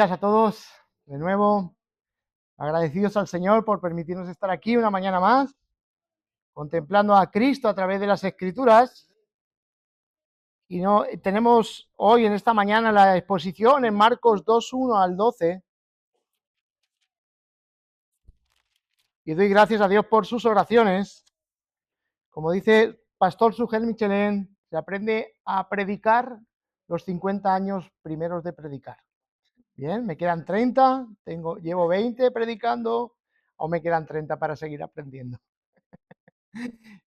días a todos, de nuevo, agradecidos al Señor por permitirnos estar aquí una mañana más, contemplando a Cristo a través de las Escrituras. Y tenemos hoy en esta mañana la exposición en Marcos 2:1 al 12. Y doy gracias a Dios por sus oraciones. Como dice Pastor Sugel Michelén, se aprende a predicar los 50 años primeros de predicar. Bien, me quedan 30, llevo 20 predicando, o me quedan 30 para seguir aprendiendo.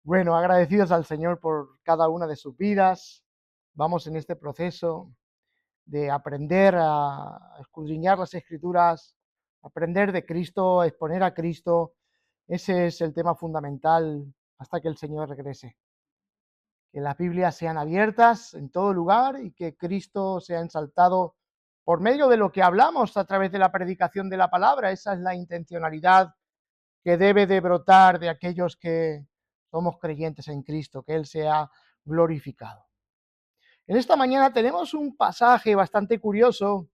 Bueno, agradecidos al Señor por cada una de sus vidas. Vamos en este proceso de aprender a escudriñar las Escrituras, aprender de Cristo, exponer a Cristo. Ese es el tema fundamental hasta que el Señor regrese. Que las Biblias sean abiertas en todo lugar y que Cristo sea ensaltado por medio de lo que hablamos a través de la predicación de la palabra. Esa es la intencionalidad que debe de brotar de aquellos que somos creyentes en Cristo, que Él sea glorificado. En esta mañana tenemos un pasaje bastante curioso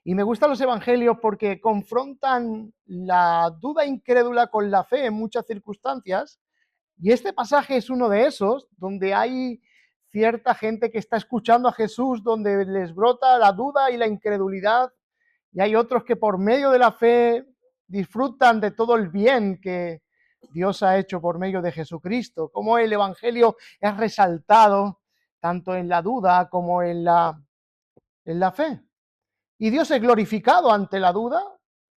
y me gustan los evangelios porque confrontan la duda incrédula con la fe en muchas circunstancias, y este pasaje es uno de esos, donde hay cierta gente que está escuchando a Jesús, donde les brota la duda y la incredulidad, y hay otros que por medio de la fe disfrutan de todo el bien que Dios ha hecho por medio de Jesucristo, como el evangelio es resaltado tanto en la duda como en la fe. Y Dios es glorificado ante la duda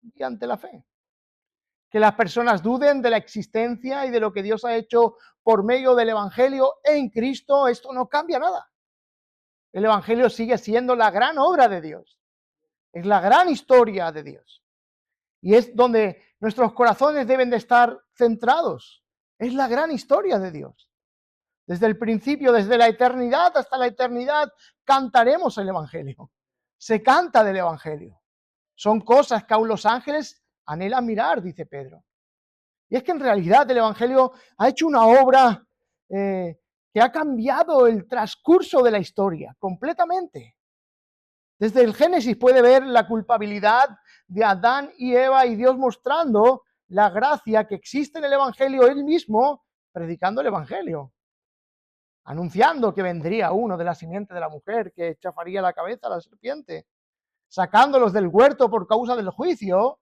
y ante la fe. Que las personas duden de la existencia y de lo que Dios ha hecho por medio del evangelio en Cristo, esto no cambia nada. El evangelio sigue siendo la gran obra de Dios. Es la gran historia de Dios. Y es donde nuestros corazones deben de estar centrados. Es la gran historia de Dios. Desde el principio, desde la eternidad hasta la eternidad, cantaremos el evangelio. Se canta del evangelio. Son cosas que aún los ángeles anhelan mirar, dice Pedro. Y es que en realidad el evangelio ha hecho una obra que ha cambiado el transcurso de la historia completamente. Desde el Génesis puede ver la culpabilidad de Adán y Eva y Dios mostrando la gracia que existe en el evangelio, él mismo predicando el evangelio, anunciando que vendría uno de la simiente de la mujer que chafaría la cabeza a la serpiente, sacándolos del huerto por causa del juicio,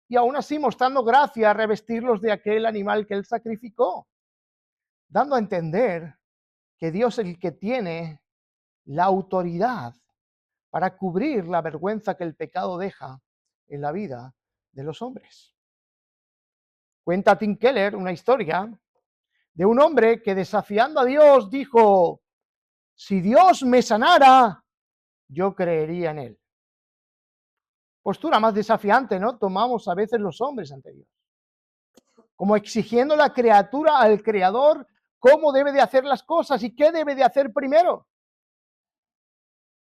y aún así mostrando gracia a revestirlos de aquel animal que él sacrificó, dando a entender que Dios es el que tiene la autoridad para cubrir la vergüenza que el pecado deja en la vida de los hombres. Cuenta Tim Keller una historia de un hombre que, desafiando a Dios, dijo: si Dios me sanara, yo creería en él. Postura más desafiante, ¿no? Tomamos a veces los hombres ante Dios, como exigiendo la criatura al Creador cómo debe de hacer las cosas y qué debe de hacer primero.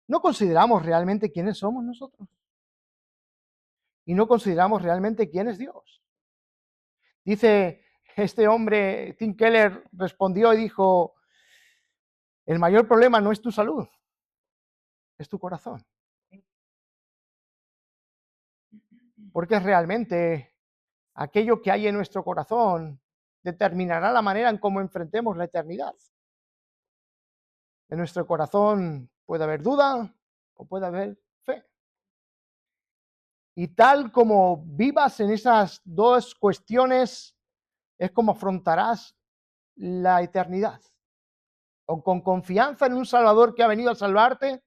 No consideramos realmente quiénes somos nosotros. Y no consideramos realmente quién es Dios. Dice este hombre, Tim Keller, respondió y dijo: el mayor problema no es tu salud, es tu corazón. Porque realmente aquello que hay en nuestro corazón determinará la manera en cómo enfrentemos la eternidad. En nuestro corazón puede haber duda o puede haber fe. Y tal como vivas en esas dos cuestiones, es como afrontarás la eternidad. O con confianza en un Salvador que ha venido a salvarte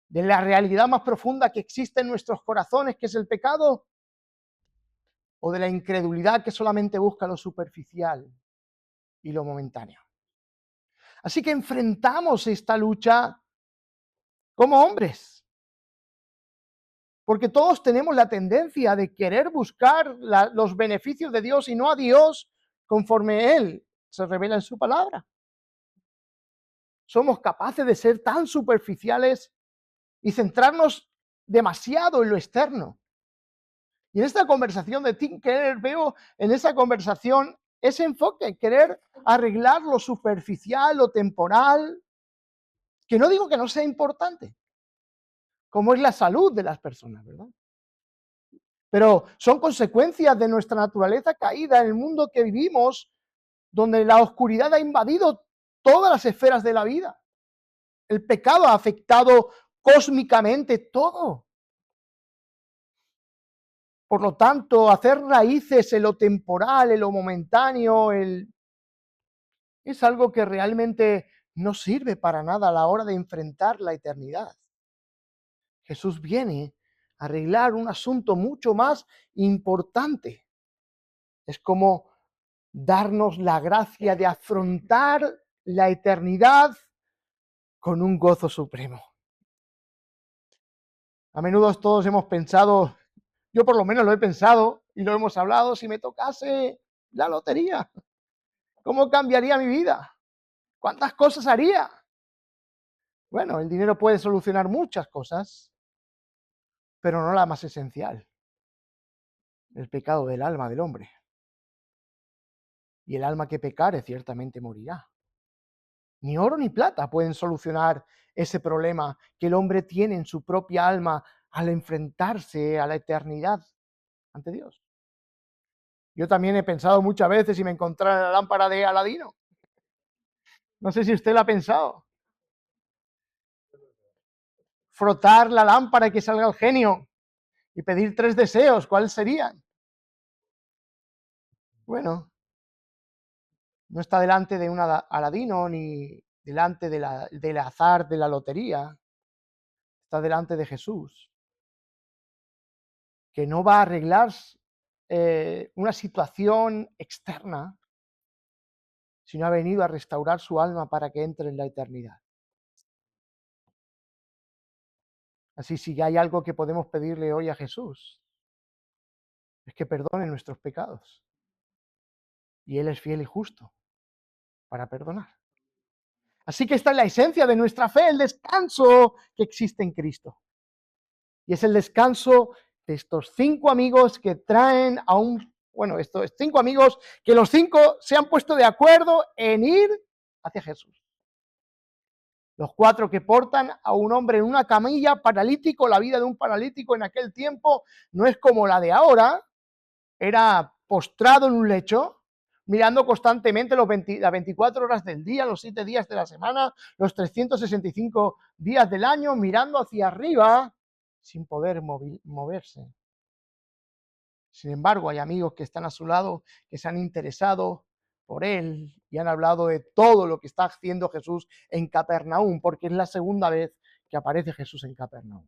de la realidad más profunda que existe en nuestros corazones, que es el pecado, o de la incredulidad que solamente busca lo superficial y lo momentáneo. Así que enfrentamos esta lucha como hombres, porque todos tenemos la tendencia de querer buscar los beneficios de Dios y no a Dios conforme Él se revela en su palabra. Somos capaces de ser tan superficiales y centrarnos demasiado en lo externo. Y en esta conversación de Tim Keller veo en esa conversación ese enfoque, querer arreglar lo superficial, lo temporal, que no digo que no sea importante. como es la salud de las personas, ¿verdad? Pero son consecuencias de nuestra naturaleza caída en el mundo que vivimos, donde la oscuridad ha invadido todas las esferas de la vida. El pecado ha afectado cósmicamente todo. Por lo tanto, hacer raíces en lo temporal, en lo momentáneo, es algo que realmente no sirve para nada a la hora de enfrentar la eternidad. Jesús viene a arreglar un asunto mucho más importante. Es como darnos la gracia de afrontar la eternidad con un gozo supremo. A menudo todos hemos pensado, yo por lo menos lo he pensado y lo hemos hablado, si me tocase la lotería, ¿cómo cambiaría mi vida? ¿Cuántas cosas haría? Bueno, el dinero puede solucionar muchas cosas, pero no la más esencial, el pecado del alma del hombre. Y el alma que pecare ciertamente morirá. Ni oro ni plata pueden solucionar ese problema que el hombre tiene en su propia alma al enfrentarse a la eternidad ante Dios. Yo también he pensado muchas veces si me encontrara la lámpara de Aladino. No sé si usted la ha pensado. Frotar la lámpara y que salga el genio y pedir 3 deseos, ¿cuáles serían? Bueno, no está delante de un Aladino ni delante del azar de la lotería. Está delante de Jesús, que no va a arreglar una situación externa, sino ha venido a restaurar su alma para que entre en la eternidad. Así, si hay algo que podemos pedirle hoy a Jesús, es que perdone nuestros pecados. Y Él es fiel y justo para perdonar. Así que esta es la esencia de nuestra fe, el descanso que existe en Cristo. Y es el descanso de estos 5 amigos que traen a estos 5 amigos que los 5 se han puesto de acuerdo en ir hacia Jesús. Los 4 que portan a un hombre en una camilla paralítico. La vida de un paralítico en aquel tiempo no es como la de ahora. Era postrado en un lecho, mirando constantemente las 24 horas del día, los 7 días de la semana, los 365 días del año, mirando hacia arriba sin poder moverse. Sin embargo, hay amigos que están a su lado, que se han interesado por él y han hablado de todo lo que está haciendo Jesús en Capernaum, porque es la segunda vez que aparece Jesús en Capernaum.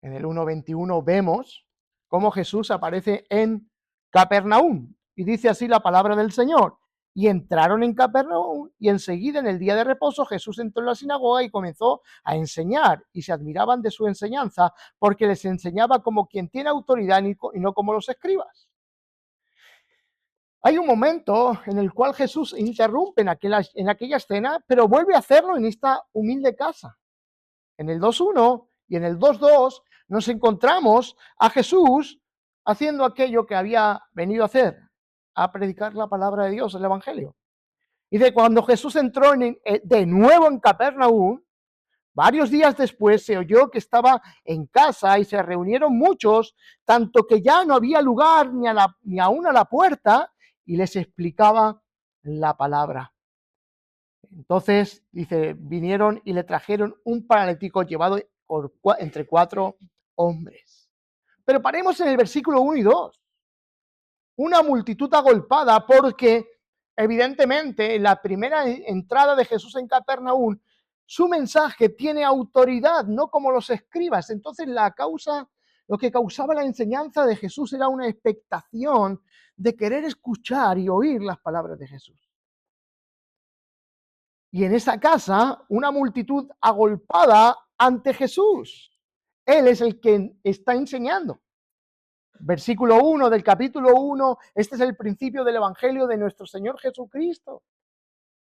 En el 1:21 vemos cómo Jesús aparece en Capernaum y dice así la palabra del Señor. Y entraron en Capernaum y enseguida en el día de reposo Jesús entró en la sinagoga y comenzó a enseñar y se admiraban de su enseñanza porque les enseñaba como quien tiene autoridad y no como los escribas. Hay un momento en el cual Jesús interrumpe en aquella escena, pero vuelve a hacerlo en esta humilde casa. En el 2:1 y en el 2:2 nos encontramos a Jesús haciendo aquello que había venido a hacer, a predicar la palabra de Dios, el Evangelio. Y de cuando Jesús entró de nuevo en Capernaum, varios días después se oyó que estaba en casa y se reunieron muchos, tanto que ya no había lugar ni aún a la puerta, y les explicaba la palabra. Entonces, dice, vinieron y le trajeron un paralítico llevado entre 4 hombres. Pero paremos en el versículo 1 y 2. Una multitud agolpada porque, evidentemente, en la primera entrada de Jesús en Capernaum, su mensaje tiene autoridad, no como los escribas. Entonces, lo que causaba la enseñanza de Jesús era una expectación de querer escuchar y oír las palabras de Jesús. Y en esa casa, una multitud agolpada ante Jesús. Él es el que está enseñando. Versículo 1 del capítulo 1, este es el principio del Evangelio de nuestro Señor Jesucristo.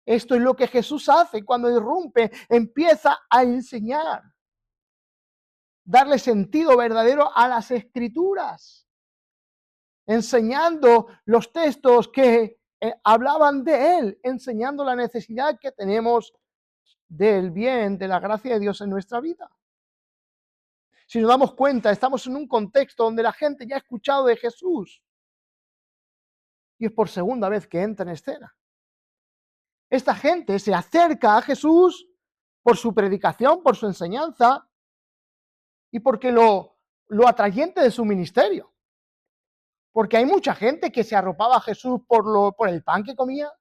Esto es lo que Jesús hace cuando irrumpe, empieza a enseñar, darle sentido verdadero a las Escrituras, enseñando los textos que hablaban de Él, enseñando la necesidad que tenemos del bien, de la gracia de Dios en nuestra vida. Si nos damos cuenta, estamos en un contexto donde la gente ya ha escuchado de Jesús y es por segunda vez que entra en escena. Esta gente se acerca a Jesús por su predicación, por su enseñanza y porque lo atrayente de su ministerio. Porque hay mucha gente que se arropaba a Jesús por el pan que comía,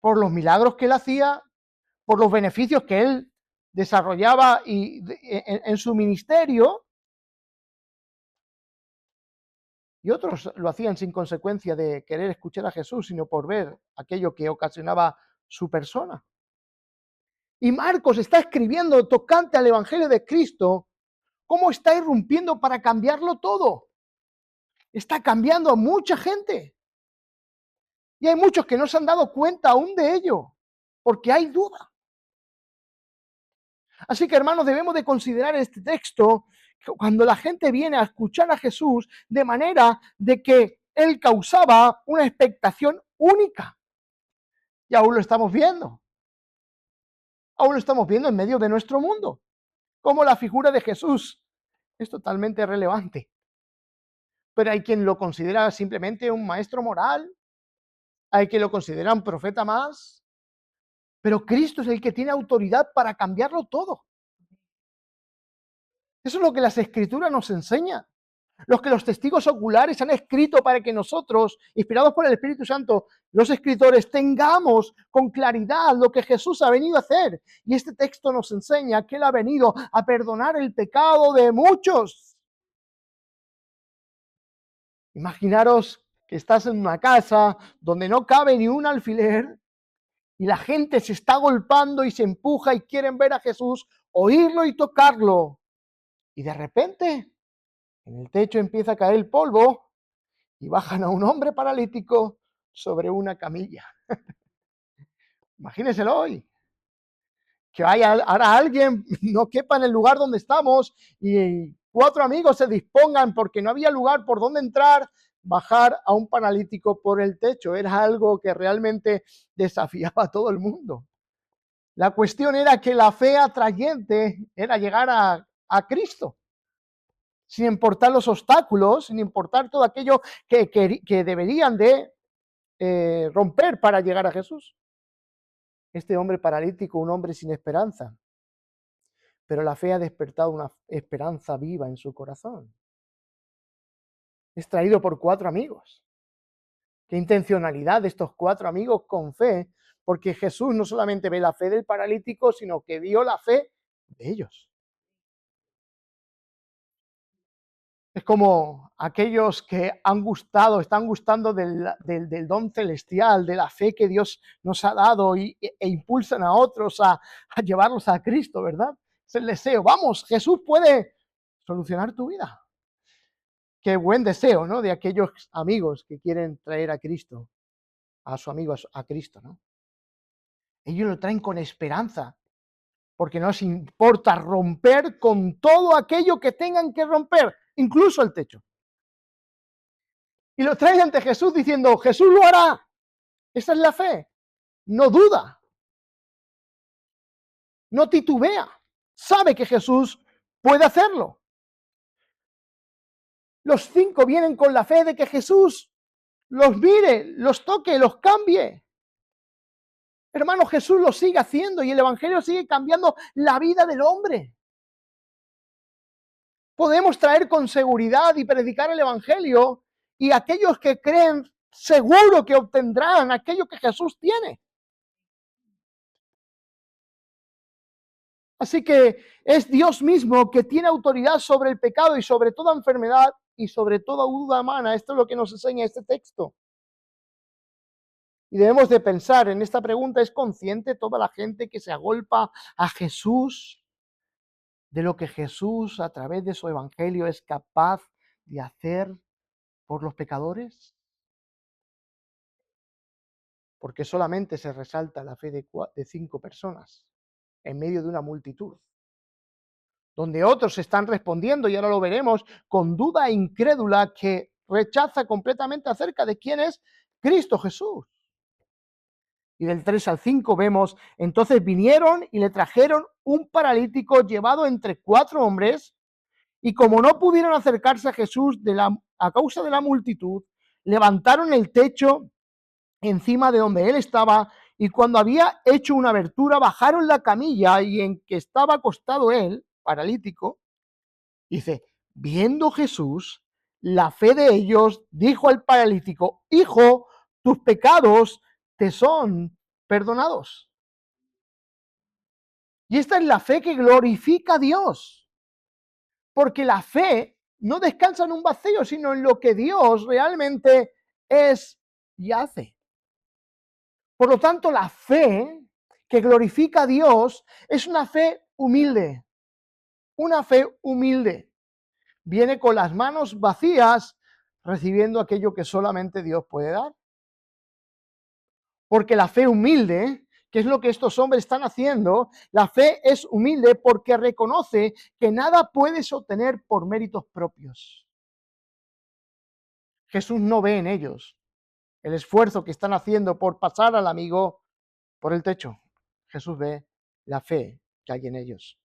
por los milagros que él hacía, por los beneficios que él desarrollaba en su ministerio, y otros lo hacían sin consecuencia de querer escuchar a Jesús, sino por ver aquello que ocasionaba su persona. Y Marcos está escribiendo tocante al Evangelio de Cristo, cómo está irrumpiendo para cambiarlo todo. Está cambiando a mucha gente. Y hay muchos que no se han dado cuenta aún de ello, porque hay duda. Así que, hermanos, debemos de considerar este texto cuando la gente viene a escuchar a Jesús de manera de que él causaba una expectación única. Y aún lo estamos viendo. Aún lo estamos viendo en medio de nuestro mundo. Como la figura de Jesús es totalmente relevante. Pero hay quien lo considera simplemente un maestro moral. Hay quien lo considera un profeta más. Pero Cristo es el que tiene autoridad para cambiarlo todo. Eso es lo que las Escrituras nos enseñan. Los que los testigos oculares han escrito para que nosotros, inspirados por el Espíritu Santo, los escritores, tengamos con claridad lo que Jesús ha venido a hacer. Y este texto nos enseña que Él ha venido a perdonar el pecado de muchos. Imaginaros que estás en una casa donde no cabe ni un alfiler y la gente se está golpeando y se empuja y quieren ver a Jesús, oírlo y tocarlo. Y de repente, en el techo empieza a caer el polvo y bajan a un hombre paralítico sobre una camilla. Imagínenselo hoy. Que ahora alguien no quepa en el lugar donde estamos y 4 amigos se dispongan porque no había lugar por donde entrar, bajar a un paralítico por el techo. Era algo que realmente desafiaba a todo el mundo. La cuestión era que la fe atrayente era llegar a Cristo, sin importar los obstáculos, sin importar todo aquello que deberían de romper para llegar a Jesús. Este hombre paralítico, un hombre sin esperanza, pero la fe ha despertado una esperanza viva en su corazón. Es traído por 4 amigos. Qué intencionalidad de estos 4 amigos con fe, porque Jesús no solamente ve la fe del paralítico, sino que vio la fe de ellos. Es como aquellos que están gustando del don celestial, de la fe que Dios nos ha dado e impulsan a otros a llevarlos a Cristo, ¿verdad? Es el deseo. Vamos, Jesús puede solucionar tu vida. Qué buen deseo, ¿no? De aquellos amigos que quieren traer a Cristo, a su amigo a Cristo, ¿no? Ellos lo traen con esperanza, porque no les importa romper con todo aquello que tengan que romper, incluso el techo. Y lo traen ante Jesús diciendo, Jesús lo hará. Esa es la fe. No duda. No titubea. Sabe que Jesús puede hacerlo. Los 5 vienen con la fe de que Jesús los mire, los toque, los cambie. Hermano, Jesús lo sigue haciendo y el Evangelio sigue cambiando la vida del hombre. Podemos traer con seguridad y predicar el Evangelio y aquellos que creen seguro que obtendrán aquello que Jesús tiene. Así que es Dios mismo que tiene autoridad sobre el pecado y sobre toda enfermedad y sobre toda duda humana. Esto es lo que nos enseña este texto. Y debemos de pensar en esta pregunta, ¿es consciente toda la gente que se agolpa a Jesús de lo que Jesús a través de su evangelio es capaz de hacer por los pecadores? Porque solamente se resalta la fe de 5 personas en medio de una multitud, donde otros están respondiendo, y ahora lo veremos, con duda incrédula que rechaza completamente acerca de quién es Cristo Jesús. Y del 3 al 5 vemos, entonces vinieron y le trajeron un paralítico llevado entre 4 hombres, y como no pudieron acercarse a Jesús a causa de la multitud, levantaron el techo encima de donde él estaba, y cuando había hecho una abertura, bajaron la camilla y en que estaba acostado él, paralítico. Dice, viendo Jesús la fe de ellos, dijo al paralítico, hijo, tus pecados te son perdonados. Y esta es la fe que glorifica a Dios, porque la fe no descansa en un vacío, sino en lo que Dios realmente es y hace. Por lo tanto, la fe que glorifica a Dios es una fe humilde, una fe humilde. Viene con las manos vacías, recibiendo aquello que solamente Dios puede dar. Porque la fe humilde, que es lo que estos hombres están haciendo, la fe es humilde porque reconoce que nada puedes obtener por méritos propios. Jesús no ve en ellos el esfuerzo que están haciendo por pasar al amigo por el techo. Jesús ve la fe que hay en ellos.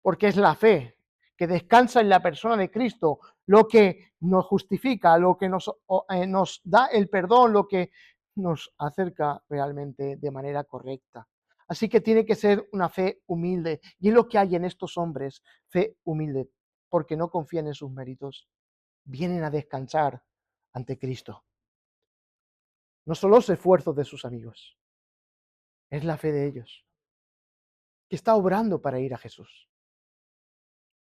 Porque es la fe que descansa en la persona de Cristo lo que nos justifica, lo que nos da el perdón, lo que nos acerca realmente de manera correcta. Así que tiene que ser una fe humilde. Y es lo que hay en estos hombres, fe humilde, porque no confían en sus méritos. Vienen a descansar ante Cristo. No son los esfuerzos de sus amigos, es la fe de ellos, que está obrando para ir a Jesús.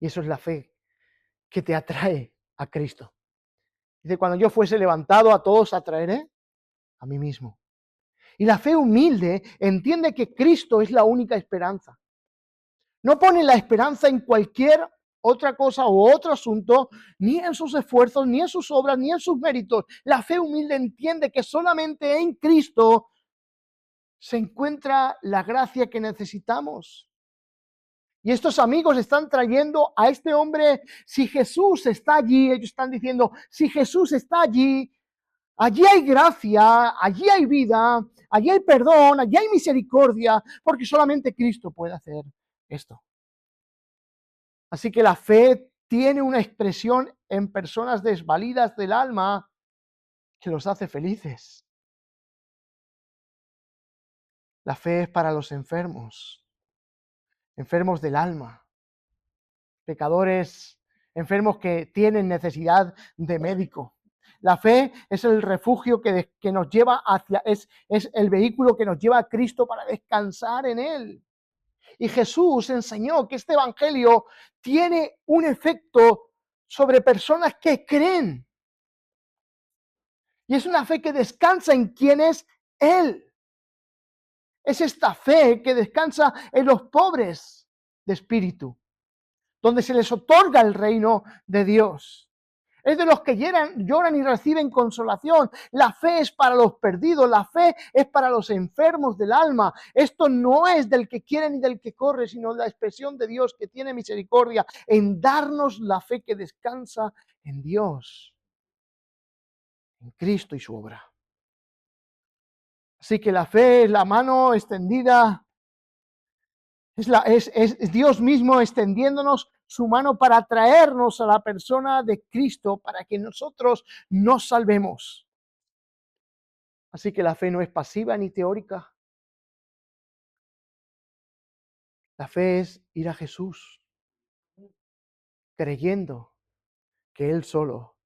Y eso es la fe que te atrae a Cristo. Dice, cuando yo fuese levantado, a todos atraeré a mí mismo. Y la fe humilde entiende que Cristo es la única esperanza. No pone la esperanza en cualquier otra cosa o otro asunto, ni en sus esfuerzos, ni en sus obras, ni en sus méritos. La fe humilde entiende que solamente en Cristo se encuentra la gracia que necesitamos. Y estos amigos están trayendo a este hombre, si Jesús está allí, ellos están diciendo, si Jesús está allí, allí hay gracia, allí hay vida, allí hay perdón, allí hay misericordia, porque solamente Cristo puede hacer esto. Así que la fe tiene una expresión en personas desvalidas del alma que los hace felices. La fe es para los enfermos, enfermos del alma, pecadores, enfermos que tienen necesidad de médico. La fe es el refugio que nos lleva hacia, es el vehículo que nos lleva a Cristo para descansar en Él. Y Jesús enseñó que este evangelio tiene un efecto sobre personas que creen. Y es una fe que descansa en quien es Él. Es esta fe que descansa en los pobres de espíritu, donde se les otorga el reino de Dios. Es de los que lloran y reciben consolación. La fe es para los perdidos, la fe es para los enfermos del alma. Esto no es del que quiere ni del que corre, sino la expresión de Dios que tiene misericordia en darnos la fe que descansa en Dios, en Cristo y su obra. Así que la fe es la mano extendida, es Dios mismo extendiéndonos su mano para traernos a la persona de Cristo, para que nosotros nos salvemos. Así que la fe no es pasiva ni teórica. La fe es ir a Jesús, creyendo que Él solo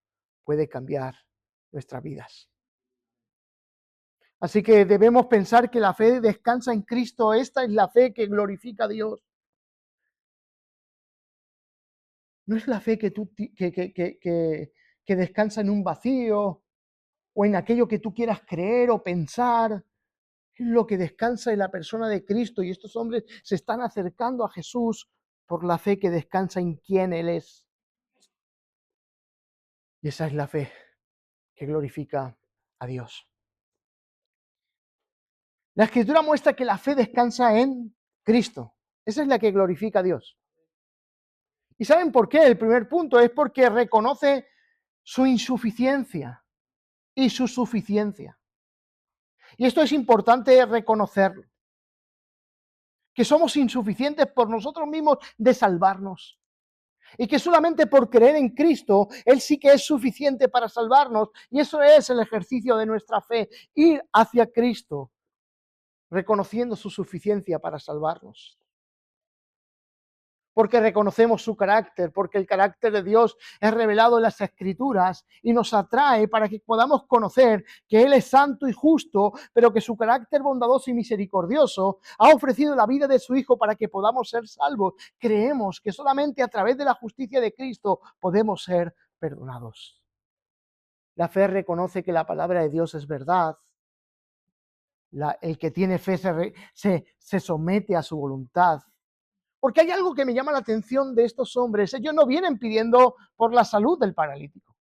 puede cambiar nuestras vidas. Así que debemos pensar que la fe descansa en Cristo. Esta es la fe que glorifica a Dios. No es la fe que descansa en un vacío o en aquello que tú quieras creer o pensar. Es lo que descansa en la persona de Cristo, y estos hombres se están acercando a Jesús por la fe que descansa en quien Él es. Y esa es la fe que glorifica a Dios. La Escritura muestra que la fe descansa en Cristo. Esa es la que glorifica a Dios. ¿Y saben por qué? El primer punto es porque reconoce su insuficiencia y su suficiencia. Y esto es importante reconocerlo, que somos insuficientes por nosotros mismos de salvarnos. Y que solamente por creer en Cristo, Él sí que es suficiente para salvarnos. Y eso es el ejercicio de nuestra fe, ir hacia Cristo, reconociendo su suficiencia para salvarnos. Porque reconocemos su carácter, porque el carácter de Dios es revelado en las Escrituras y nos atrae para que podamos conocer que Él es santo y justo, pero que su carácter bondadoso y misericordioso ha ofrecido la vida de su Hijo para que podamos ser salvos. Creemos que solamente a través de la justicia de Cristo podemos ser perdonados. La fe reconoce que la palabra de Dios es verdad. El que tiene fe se somete a su voluntad. Porque hay algo que me llama la atención de estos hombres. Ellos no vienen pidiendo por la salud del paralítico.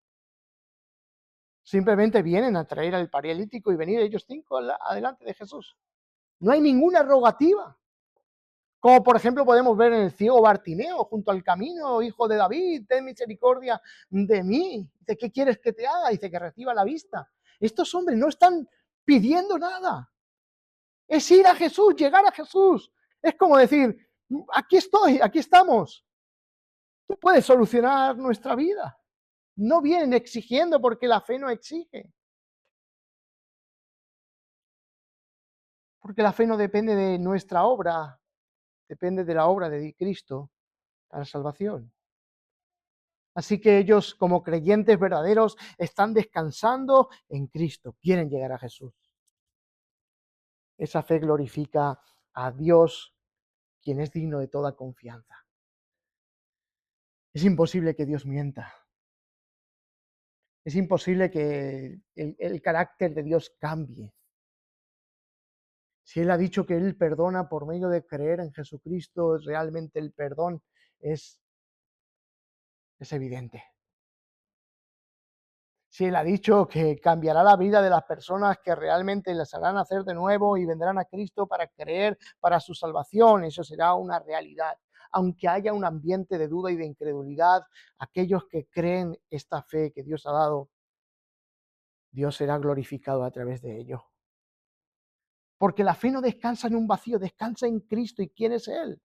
Simplemente vienen a traer al paralítico y venir ellos 5 adelante de Jesús. No hay ninguna rogativa. Como por ejemplo podemos ver en el ciego Bartimeo junto al camino: Hijo de David, ten misericordia de mí. Dice: ¿qué quieres que te haga? Dice: que reciba la vista. Estos hombres no están pidiendo nada. Es ir a Jesús, llegar a Jesús. Es como decir: aquí estoy, aquí estamos. Tú puedes solucionar nuestra vida. No vienen exigiendo, porque la fe no exige. Porque la fe no depende de nuestra obra, depende de la obra de Cristo para salvación. Así que ellos, como creyentes verdaderos, están descansando en Cristo, quieren llegar a Jesús. Esa fe glorifica a Dios, quien es digno de toda confianza. Es imposible que Dios mienta. Es imposible que el carácter de Dios cambie. Si Él ha dicho que Él perdona por medio de creer en Jesucristo, realmente el perdón es evidente. Si Él ha dicho que cambiará la vida de las personas, que realmente las hará nacer de nuevo y vendrán a Cristo para creer para su salvación, eso será una realidad. Aunque haya un ambiente de duda y de incredulidad, aquellos que creen esta fe que Dios ha dado, Dios será glorificado a través de ello. Porque la fe no descansa en un vacío, descansa en Cristo. ¿Y quién es Él?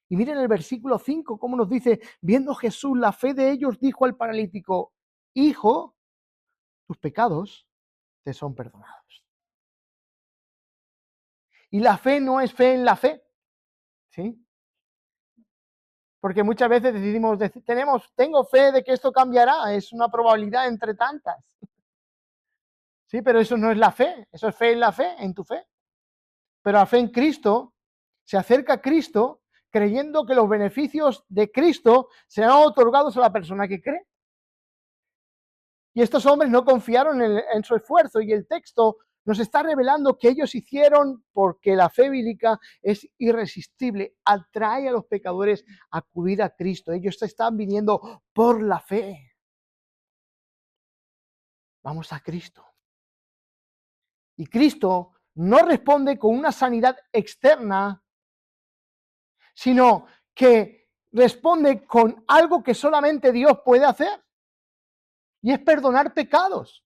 Y miren el versículo 5, cómo nos dice: viendo Jesús la fe de ellos, dijo al paralítico: Hijo, tus pecados te son perdonados. Y la fe no es fe en la fe, ¿sí? Porque muchas veces decidimos, tengo fe de que esto cambiará, es una probabilidad entre tantas. Sí, pero eso no es la fe, eso es fe en la fe, en tu fe. Pero la fe en Cristo se acerca a Cristo creyendo que los beneficios de Cristo serán otorgados a la persona que cree. Y estos hombres no confiaron en su esfuerzo, y el texto nos está revelando que ellos hicieron porque la fe bíblica es irresistible, atrae a los pecadores a acudir a Cristo. Ellos están viniendo por la fe. Vamos a Cristo. Y Cristo no responde con una sanidad externa, sino que responde con algo que solamente Dios puede hacer, y es perdonar pecados.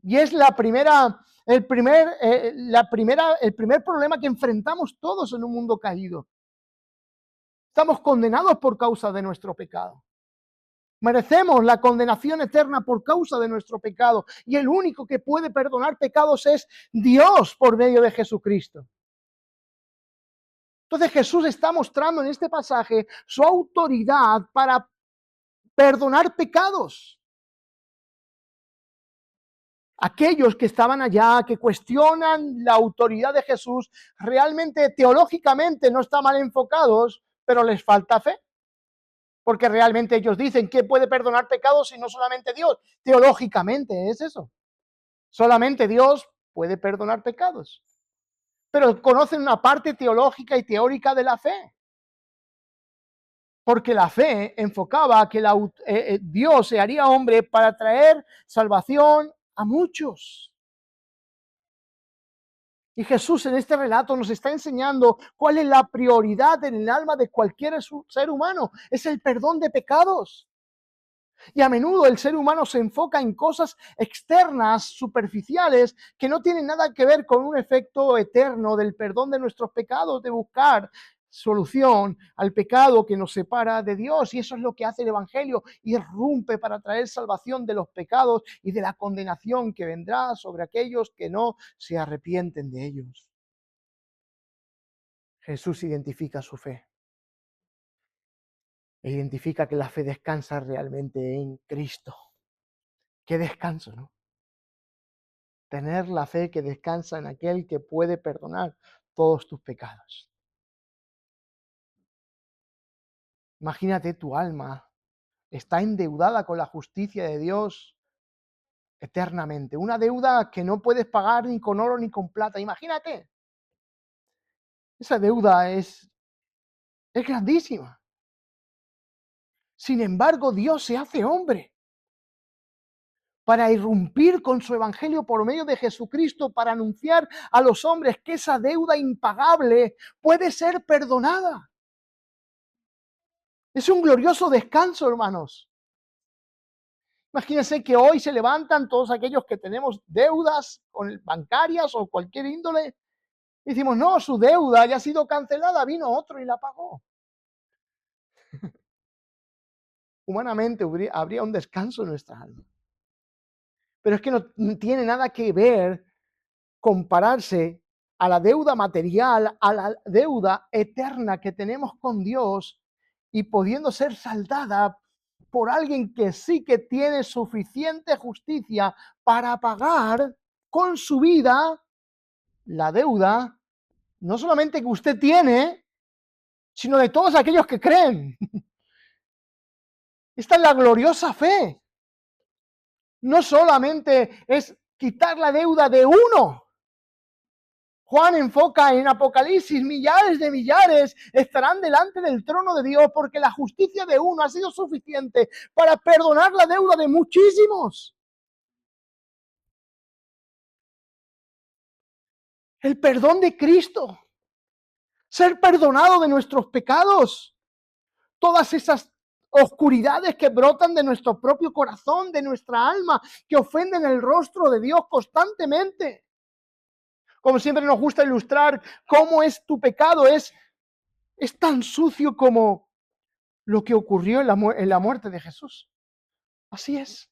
Y es el primer problema que enfrentamos todos en un mundo caído. Estamos condenados por causa de nuestro pecado. Merecemos la condenación eterna por causa de nuestro pecado. Y el único que puede perdonar pecados es Dios por medio de Jesucristo. Entonces Jesús está mostrando en este pasaje su autoridad para perdonar pecados. Aquellos que estaban allá, que cuestionan la autoridad de Jesús, realmente teológicamente no están mal enfocados, pero les falta fe. Porque realmente ellos dicen que puede perdonar pecados y no solamente Dios. Teológicamente es eso. Solamente Dios puede perdonar pecados. Pero conocen una parte teológica y teórica de la fe. Porque la fe enfocaba a que Dios se haría hombre para traer salvación a muchos. Y Jesús en este relato nos está enseñando cuál es la prioridad en el alma de cualquier ser humano. Es el perdón de pecados. Y a menudo el ser humano se enfoca en cosas externas, superficiales, que no tienen nada que ver con un efecto eterno del perdón de nuestros pecados, de buscar solución al pecado que nos separa de Dios. Y eso es lo que hace el Evangelio, irrumpe para traer salvación de los pecados y de la condenación que vendrá sobre aquellos que no se arrepienten de ellos. Jesús identifica su fe e identifica que la fe descansa realmente en Cristo. Qué descanso, ¿no? Tener la fe que descansa en aquel que puede perdonar todos tus pecados. Imagínate, tu alma está endeudada con la justicia de Dios eternamente. Una deuda que no puedes pagar ni con oro ni con plata. Imagínate. Esa deuda es grandísima. Sin embargo, Dios se hace hombre para irrumpir con su evangelio por medio de Jesucristo, para anunciar a los hombres que esa deuda impagable puede ser perdonada. Es un glorioso descanso, hermanos. Imagínense que hoy se levantan todos aquellos que tenemos deudas bancarias o cualquier índole. Y decimos, no, su deuda ya ha sido cancelada, vino otro y la pagó. Humanamente habría un descanso en nuestra alma. Pero es que no tiene nada que ver compararse a la deuda material, a la deuda eterna que tenemos con Dios y pudiendo ser saldada por alguien que sí que tiene suficiente justicia para pagar con su vida la deuda, no solamente que usted tiene, sino de todos aquellos que creen. Esta es la gloriosa fe. No solamente es quitar la deuda de uno. Juan enfoca en Apocalipsis, millares de millares estarán delante del trono de Dios porque la justicia de uno ha sido suficiente para perdonar la deuda de muchísimos. El perdón de Cristo, ser perdonado de nuestros pecados, todas esas oscuridades que brotan de nuestro propio corazón, de nuestra alma, que ofenden el rostro de Dios constantemente. Como siempre nos gusta ilustrar cómo es tu pecado, es tan sucio como lo que ocurrió en la muerte de Jesús. Así es.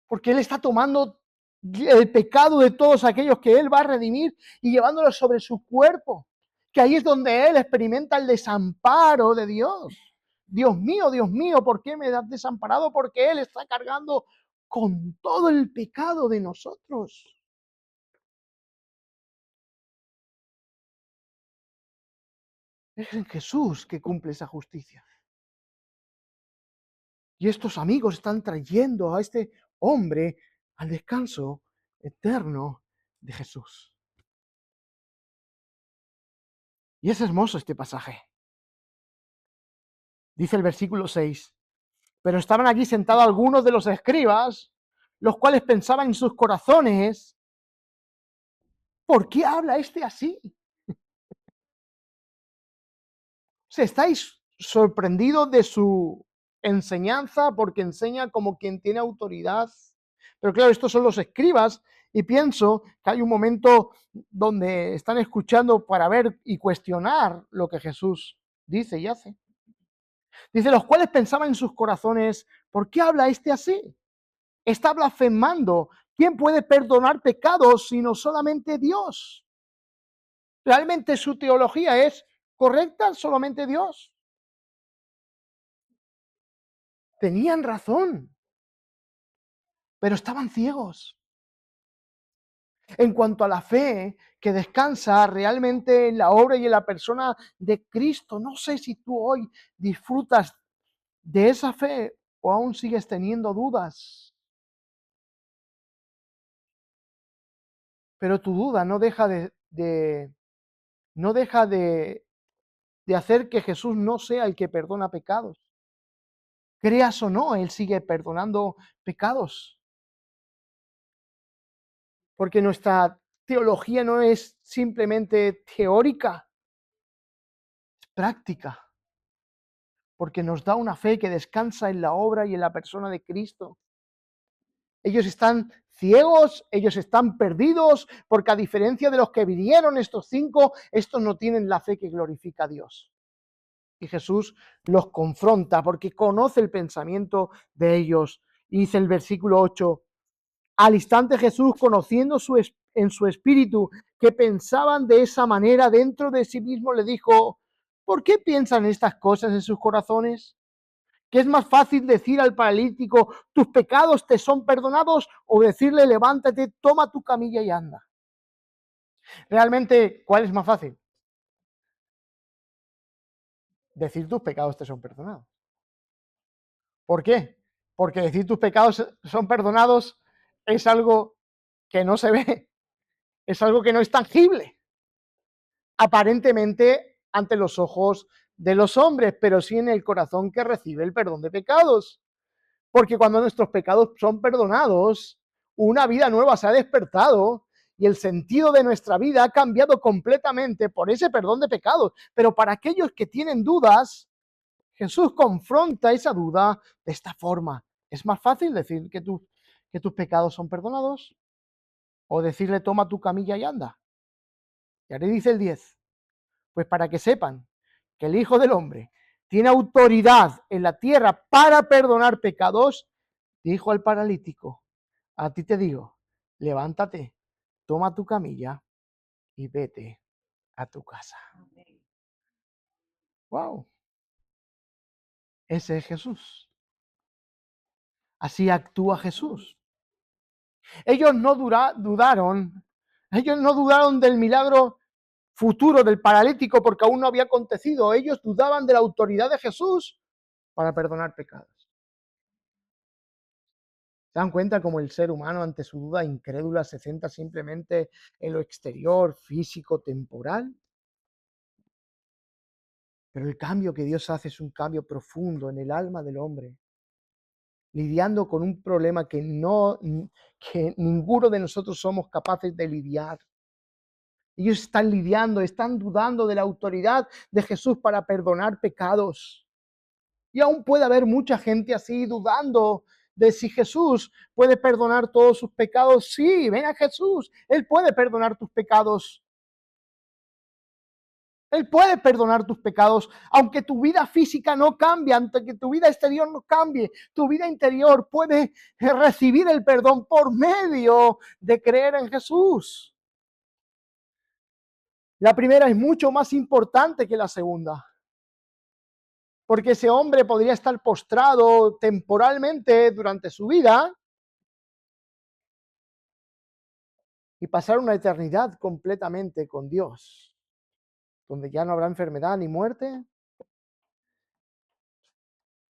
Porque Él está tomando el pecado de todos aquellos que Él va a redimir y llevándolo sobre su cuerpo. Que ahí es donde Él experimenta el desamparo de Dios. Dios mío, ¿por qué me has desamparado? Porque Él está cargando con todo el pecado de nosotros. Es en Jesús que cumple esa justicia. Y estos amigos están trayendo a este hombre al descanso eterno de Jesús. Y es hermoso este pasaje. Dice el versículo 6, pero estaban allí sentados algunos de los escribas, los cuales pensaban en sus corazones, ¿por qué habla este así? ¿Se estáis sorprendidos de su enseñanza porque enseña como quien tiene autoridad? Pero claro, estos son los escribas y pienso que hay un momento donde están escuchando para ver y cuestionar lo que Jesús dice y hace. Dice, los cuales pensaban en sus corazones, ¿por qué habla este así? Está blasfemando. ¿Quién puede perdonar pecados sino solamente Dios? ¿Realmente su teología es correcta? Solamente Dios. Tenían razón, pero estaban ciegos. En cuanto a la fe que descansa realmente en la obra y en la persona de Cristo, no sé si tú hoy disfrutas de esa fe o aún sigues teniendo dudas. Pero tu duda no deja no deja de hacer que Jesús no sea el que perdona pecados. Creas o no, Él sigue perdonando pecados. Porque nuestra teología no es simplemente teórica, es práctica. porque nos da una fe que descansa en la obra y en la persona de Cristo. Ellos están ciegos, ellos están perdidos, porque a diferencia de los que vinieron, estos 5, estos no tienen la fe que glorifica a Dios. Y Jesús los confronta porque conoce el pensamiento de ellos. Y dice el versículo 8, al instante Jesús, conociendo en su espíritu que pensaban de esa manera dentro de sí mismo, le dijo, ¿por qué piensan estas cosas en sus corazones? ¿Qué es más fácil decir al paralítico, tus pecados te son perdonados? O decirle, levántate, toma tu camilla y anda. Realmente, ¿cuál es más fácil? Decir tus pecados te son perdonados. ¿Por qué? Porque decir tus pecados son perdonados es algo que no se ve, es algo que no es tangible, aparentemente ante los ojos de los hombres, pero sí en el corazón que recibe el perdón de pecados. Porque cuando nuestros pecados son perdonados, una vida nueva se ha despertado y el sentido de nuestra vida ha cambiado completamente por ese perdón de pecados. Pero para aquellos que tienen dudas, Jesús confronta esa duda de esta forma. ¿Es más fácil decir que tus pecados son perdonados? ¿O decirle toma tu camilla y anda? Y ahora dice el 10. Pues para que sepan que el Hijo del Hombre tiene autoridad en la tierra para perdonar pecados, dijo al paralítico, a ti te digo, levántate, toma tu camilla y vete a tu casa. Wow, ese es Jesús. Así actúa Jesús. Ellos no dudaron del milagro futuro del paralítico porque aún no había acontecido. Ellos dudaban de la autoridad de Jesús para perdonar pecados. ¿Se dan cuenta cómo el ser humano ante su duda incrédula se centra simplemente en lo exterior, físico, temporal? Pero el cambio que Dios hace es un cambio profundo en el alma del hombre, lidiando con un problema que ninguno de nosotros somos capaces de lidiar. Ellos están lidiando, están dudando de la autoridad de Jesús para perdonar pecados. Y aún puede haber mucha gente así dudando de si Jesús puede perdonar todos sus pecados. Sí, ven a Jesús, Él puede perdonar tus pecados. Él puede perdonar tus pecados, aunque tu vida física no cambie, aunque tu vida exterior no cambie, tu vida interior puede recibir el perdón por medio de creer en Jesús. La primera es mucho más importante que la segunda, porque ese hombre podría estar postrado temporalmente durante su vida y pasar una eternidad completamente con Dios, donde ya no habrá enfermedad ni muerte.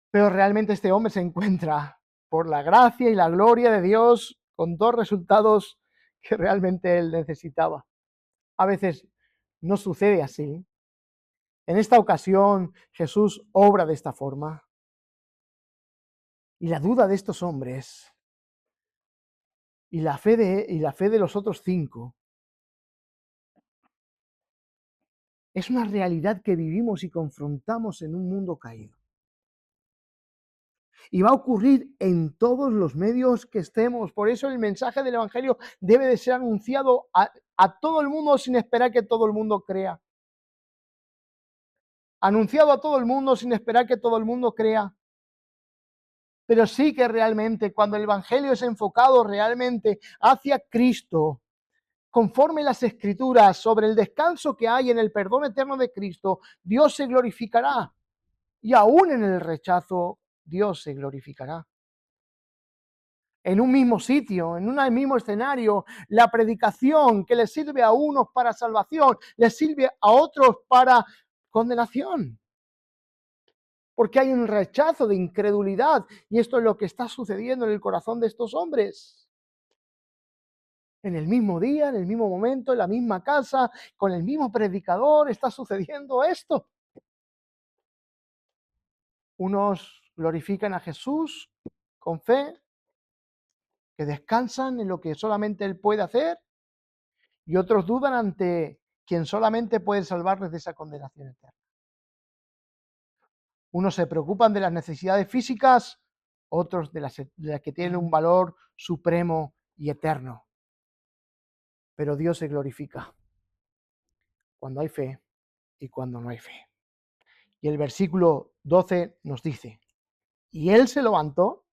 Pero realmente este hombre se encuentra, por la gracia y la gloria de Dios, con dos resultados que realmente él necesitaba. A veces no sucede así. En esta ocasión Jesús obra de esta forma. Y la duda de estos hombres y la fe de los otros 5 es una realidad que vivimos y confrontamos en un mundo caído. Y va a ocurrir en todos los medios que estemos. Por eso el mensaje del Evangelio debe de ser anunciado a todo el mundo sin esperar que todo el mundo crea. Anunciado a todo el mundo sin esperar que todo el mundo crea. Pero sí que realmente cuando el Evangelio es enfocado realmente hacia Cristo, conforme las Escrituras sobre el descanso que hay en el perdón eterno de Cristo, Dios se glorificará. Y aún en el rechazo, Dios se glorificará. En un mismo sitio, en un mismo escenario, la predicación que le sirve a unos para salvación, le sirve a otros para condenación. Porque hay un rechazo de incredulidad y esto es lo que está sucediendo en el corazón de estos hombres. En el mismo día, en el mismo momento, en la misma casa, con el mismo predicador, está sucediendo esto. Unos glorifican a Jesús con fe, que descansan en lo que solamente Él puede hacer, y otros dudan ante quien solamente puede salvarles de esa condenación eterna. Unos se preocupan de las necesidades físicas, otros de las que tienen un valor supremo y eterno. Pero Dios se glorifica cuando hay fe y cuando no hay fe. Y el versículo 12 nos dice, y él se levantó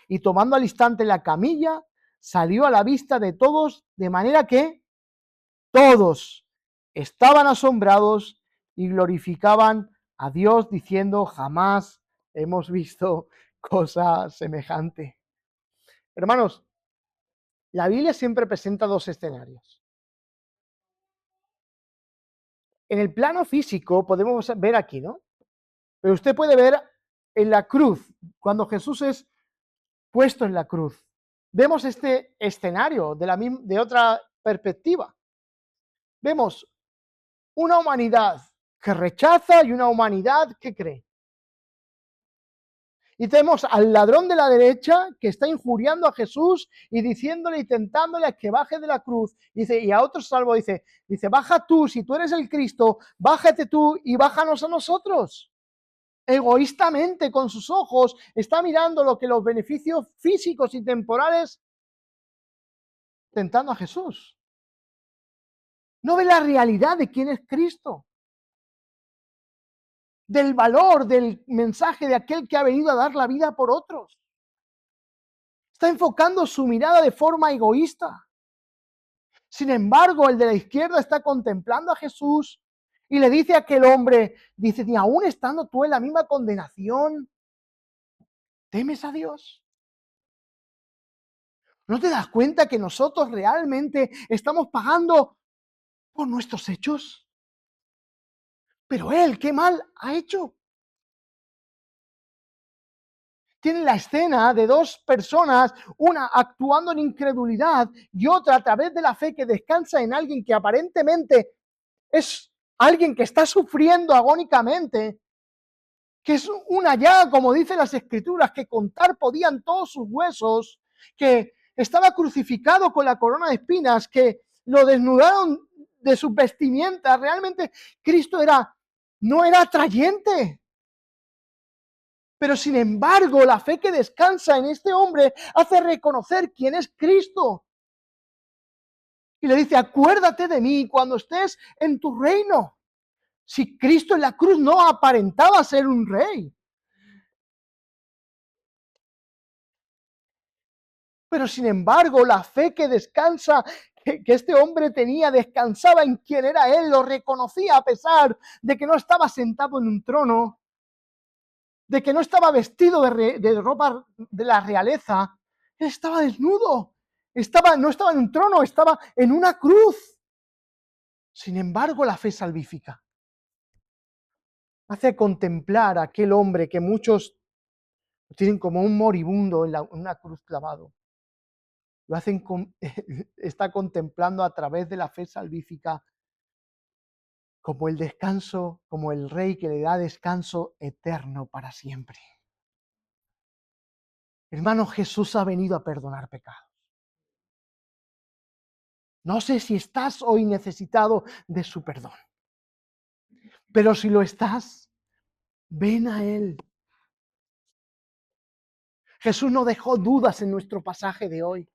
y tomando al instante la camilla, salió a la vista de todos, de manera que todos estaban asombrados y glorificaban a Dios diciendo, jamás hemos visto cosa semejante. Hermanos, la Biblia siempre presenta dos escenarios. En el plano físico podemos ver aquí, ¿no? Pero usted puede ver en la cruz, cuando Jesús es puesto en la cruz. Vemos este escenario de otra perspectiva. Vemos una humanidad que rechaza y una humanidad que cree. Y tenemos al ladrón de la derecha que está injuriando a Jesús y diciéndole y tentándole a que baje de la cruz. Y a otro salvo dice, baja tú, si tú eres el Cristo, bájate tú y bájanos a nosotros. Egoístamente, con sus ojos, está mirando lo que los beneficios físicos y temporales, tentando a Jesús. No ve la realidad de quién es Cristo, del valor del mensaje de aquel que ha venido a dar la vida por otros. Está enfocando su mirada de forma egoísta. Sin embargo, el de la izquierda está contemplando a Jesús y le dice a aquel hombre, dice, ni aún estando tú en la misma condenación, ¿temes a Dios? ¿No te das cuenta que nosotros realmente estamos pagando por nuestros hechos? Pero él, ¿qué mal ha hecho? Tiene la escena de dos personas, una actuando en incredulidad y otra a través de la fe que descansa en alguien que aparentemente es alguien que está sufriendo agónicamente, que es una llaga, como dicen las Escrituras, que contar podían todos sus huesos, que estaba crucificado con la corona de espinas, que lo desnudaron de sus vestimentas. Realmente Cristo no era atrayente. Pero sin embargo, la fe que descansa en este hombre hace reconocer quién es Cristo. Y le dice, acuérdate de mí cuando estés en tu reino. Si Cristo en la cruz no aparentaba ser un rey. Pero sin embargo, la fe que descansa, que este hombre tenía, descansaba en quién era él, lo reconocía a pesar de que no estaba sentado en un trono, de que no estaba vestido de ropa de la realeza. Él estaba desnudo, no estaba en un trono, estaba en una cruz. Sin embargo, la fe salvífica hace contemplar a aquel hombre que muchos tienen como un moribundo en una cruz clavado. Lo hacen está contemplando a través de la fe salvífica como el descanso, como el rey que le da descanso eterno para siempre. Hermano, Jesús ha venido a perdonar pecados. No sé si estás hoy necesitado de su perdón, pero si lo estás, ven a Él. Jesús no dejó dudas en nuestro pasaje de hoy.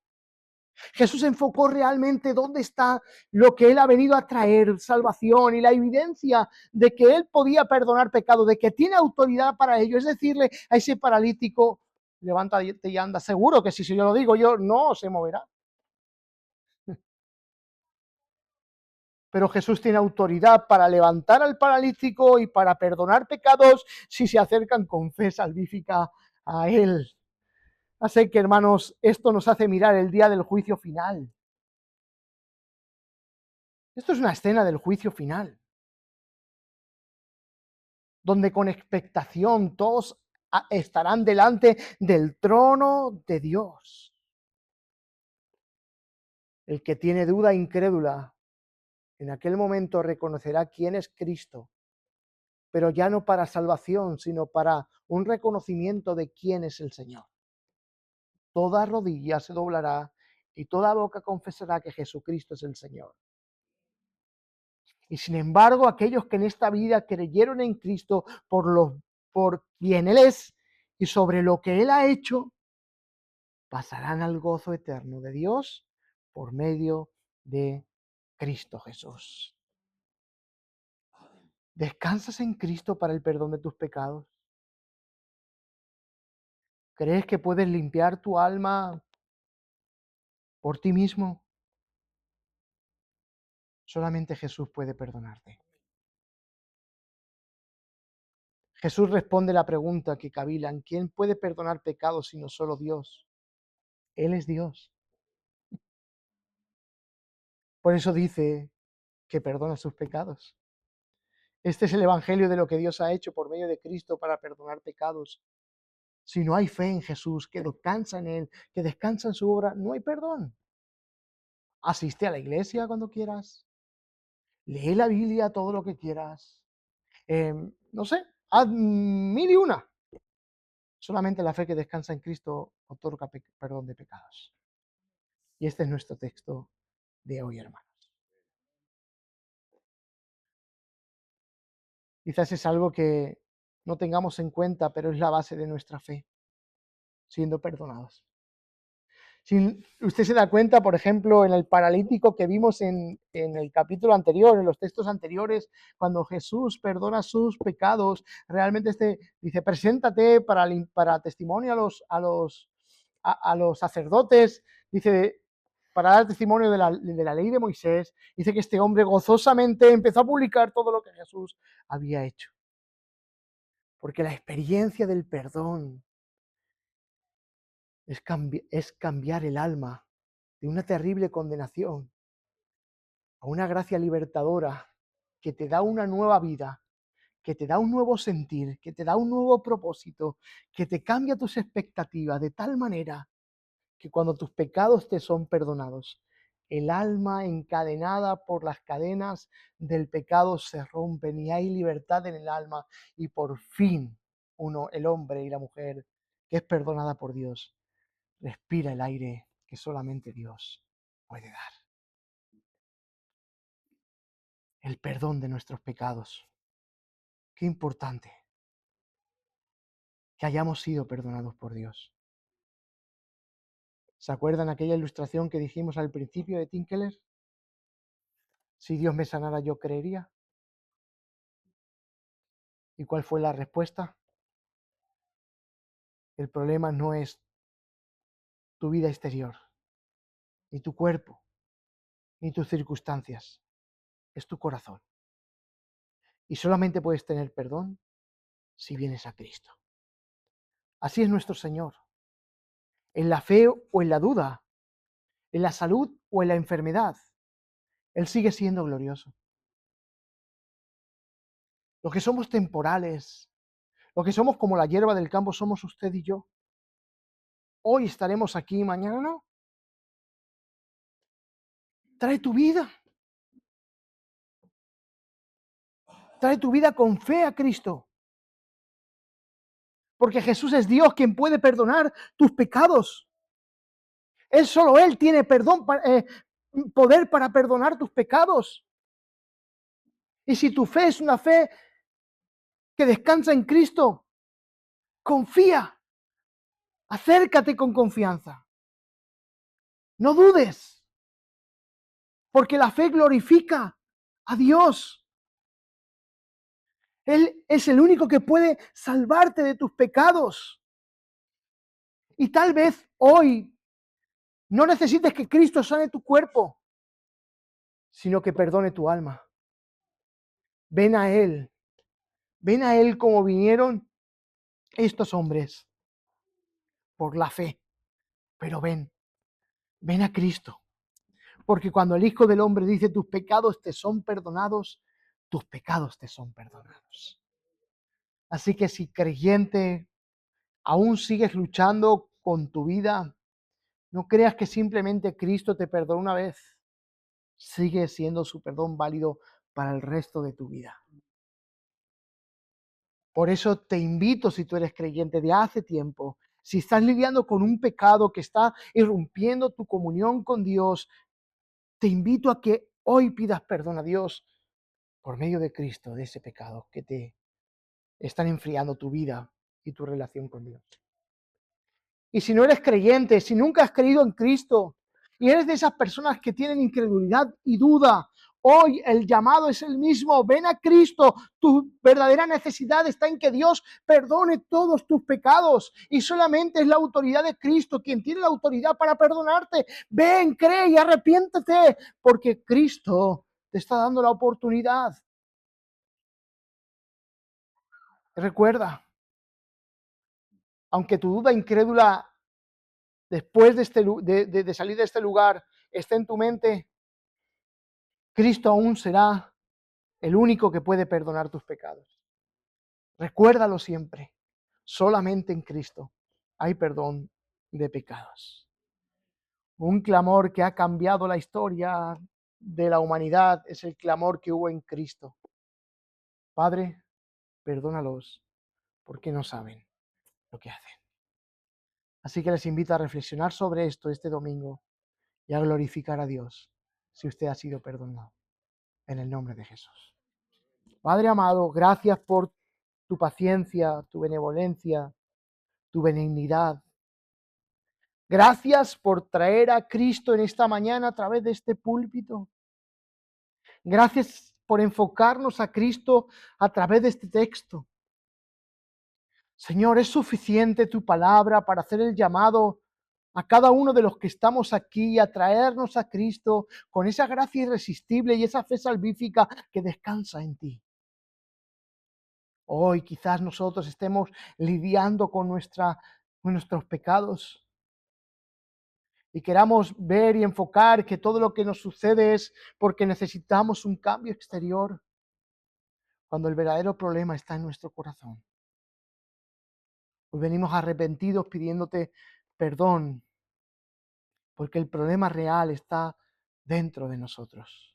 Jesús enfocó realmente dónde está lo que Él ha venido a traer, salvación y la evidencia de que Él podía perdonar pecado, de que tiene autoridad para ello. Es decirle a ese paralítico, levántate y anda. Seguro que si yo lo digo yo, no se moverá. Pero Jesús tiene autoridad para levantar al paralítico y para perdonar pecados si se acercan con fe salvífica a Él. Así que, hermanos, esto nos hace mirar el día del juicio final. Esto es una escena del juicio final, donde con expectación todos estarán delante del trono de Dios. El que tiene duda incrédula, en aquel momento reconocerá quién es Cristo, pero ya no para salvación, sino para un reconocimiento de quién es el Señor. Toda rodilla se doblará y toda boca confesará que Jesucristo es el Señor. Y sin embargo, aquellos que en esta vida creyeron en Cristo por los por quien Él es y sobre lo que Él ha hecho, pasarán al gozo eterno de Dios por medio de Cristo Jesús. ¿Descansas en Cristo para el perdón de tus pecados? ¿Crees que puedes limpiar tu alma por ti mismo? Solamente Jesús puede perdonarte. Jesús responde la pregunta que cavilan: ¿quién puede perdonar pecados sino solo Dios? Él es Dios. Por eso dice que perdona sus pecados. Este es el evangelio de lo que Dios ha hecho por medio de Cristo para perdonar pecados. Si no hay fe en Jesús, que descansa en Él, que descansa en su obra, no hay perdón. Asiste a la iglesia cuando quieras, lee la Biblia todo lo que quieras, no sé, haz mil y una. Solamente la fe que descansa en Cristo otorga perdón de pecados. Y este es nuestro texto de hoy, hermanos. Quizás es algo que no tengamos en cuenta, pero es la base de nuestra fe, siendo perdonados. Si usted se da cuenta, por ejemplo, en el paralítico que vimos en el capítulo anterior, en los textos anteriores, cuando Jesús perdona sus pecados, realmente dice: preséntate para testimonio a los sacerdotes, dice, para dar testimonio de la ley de Moisés. Dice que este hombre gozosamente empezó a publicar todo lo que Jesús había hecho. Porque la experiencia del perdón es cambiar el alma de una terrible condenación a una gracia libertadora que te da una nueva vida, que te da un nuevo sentir, que te da un nuevo propósito, que te cambia tus expectativas de tal manera que cuando tus pecados te son perdonados, el alma encadenada por las cadenas del pecado se rompen y hay libertad en el alma, y por fin el hombre y la mujer que es perdonada por Dios, respira el aire que solamente Dios puede dar. El perdón de nuestros pecados. Qué importante que hayamos sido perdonados por Dios. ¿Se acuerdan aquella ilustración que dijimos al principio de Tim Keller? Si Dios me sanara, yo creería. ¿Y cuál fue la respuesta? El problema no es tu vida exterior, ni tu cuerpo, ni tus circunstancias, es tu corazón. Y solamente puedes tener perdón si vienes a Cristo. Así es nuestro Señor. En la fe o en la duda, en la salud o en la enfermedad, Él sigue siendo glorioso. Los que somos temporales, los que somos como la hierba del campo, somos usted y yo. Hoy estaremos aquí, mañana no. Trae tu vida. Trae tu vida con fe a Cristo. Porque Jesús es Dios quien puede perdonar tus pecados. Solo Él tiene poder para perdonar tus pecados. Y si tu fe es una fe que descansa en Cristo, confía. Acércate con confianza. No dudes. Porque la fe glorifica a Dios. Él es el único que puede salvarte de tus pecados. Y tal vez hoy no necesites que Cristo sane tu cuerpo, sino que perdone tu alma. Ven a Él. Ven a Él como vinieron estos hombres por la fe. Pero ven a Cristo. Porque cuando el Hijo del Hombre dice: tus pecados te son perdonados, tus pecados te son perdonados. Así que si, creyente, aún sigues luchando con tu vida, no creas que simplemente Cristo te perdonó una vez. Sigue siendo su perdón válido para el resto de tu vida. Por eso te invito, si tú eres creyente de hace tiempo, si estás lidiando con un pecado que está irrumpiendo tu comunión con Dios, te invito a que hoy pidas perdón a Dios por medio de Cristo, de ese pecado que te están enfriando tu vida y tu relación con Dios. Y si no eres creyente, si nunca has creído en Cristo y eres de esas personas que tienen incredulidad y duda, hoy el llamado es el mismo. Ven a Cristo. Tu verdadera necesidad está en que Dios perdone todos tus pecados y solamente es la autoridad de Cristo quien tiene la autoridad para perdonarte. Ven, cree y arrepiéntete porque Cristo te está dando la oportunidad. Recuerda, aunque tu duda incrédula después de salir de este lugar esté en tu mente, Cristo aún será el único que puede perdonar tus pecados. Recuérdalo siempre. Solamente en Cristo hay perdón de pecados. Un clamor que ha cambiado la historia de la humanidad es el clamor que hubo en Cristo. Padre, perdónalos porque no saben lo que hacen. Así que les invito a reflexionar sobre esto este domingo y a glorificar a Dios si usted ha sido perdonado. En el nombre de Jesús. Padre amado, gracias por tu paciencia, tu benevolencia, tu benignidad. Gracias por traer a Cristo en esta mañana a través de este púlpito. Gracias por enfocarnos a Cristo a través de este texto. Señor, es suficiente tu palabra para hacer el llamado a cada uno de los que estamos aquí a traernos a Cristo con esa gracia irresistible y esa fe salvífica que descansa en ti. Hoy quizás nosotros estemos lidiando con nuestros pecados y queramos ver y enfocar que todo lo que nos sucede es porque necesitamos un cambio exterior, cuando el verdadero problema está en nuestro corazón. Hoy venimos arrepentidos pidiéndote perdón, porque el problema real está dentro de nosotros.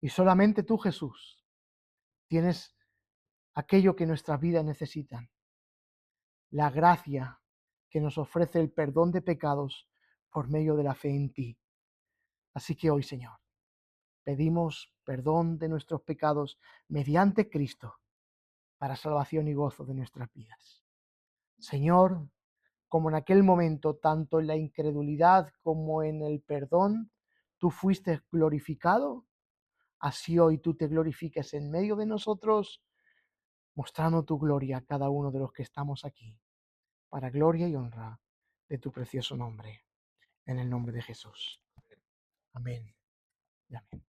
Y solamente tú, Jesús, tienes aquello que nuestras vidas necesitan. La gracia que nos ofrece el perdón de pecados por medio de la fe en ti. Así que hoy, Señor, pedimos perdón de nuestros pecados mediante Cristo para salvación y gozo de nuestras vidas. Señor, como en aquel momento, tanto en la incredulidad como en el perdón, tú fuiste glorificado, así hoy tú te glorifiques en medio de nosotros, mostrando tu gloria a cada uno de los que estamos aquí, para gloria y honra de tu precioso nombre, en el nombre de Jesús. Amén y amén.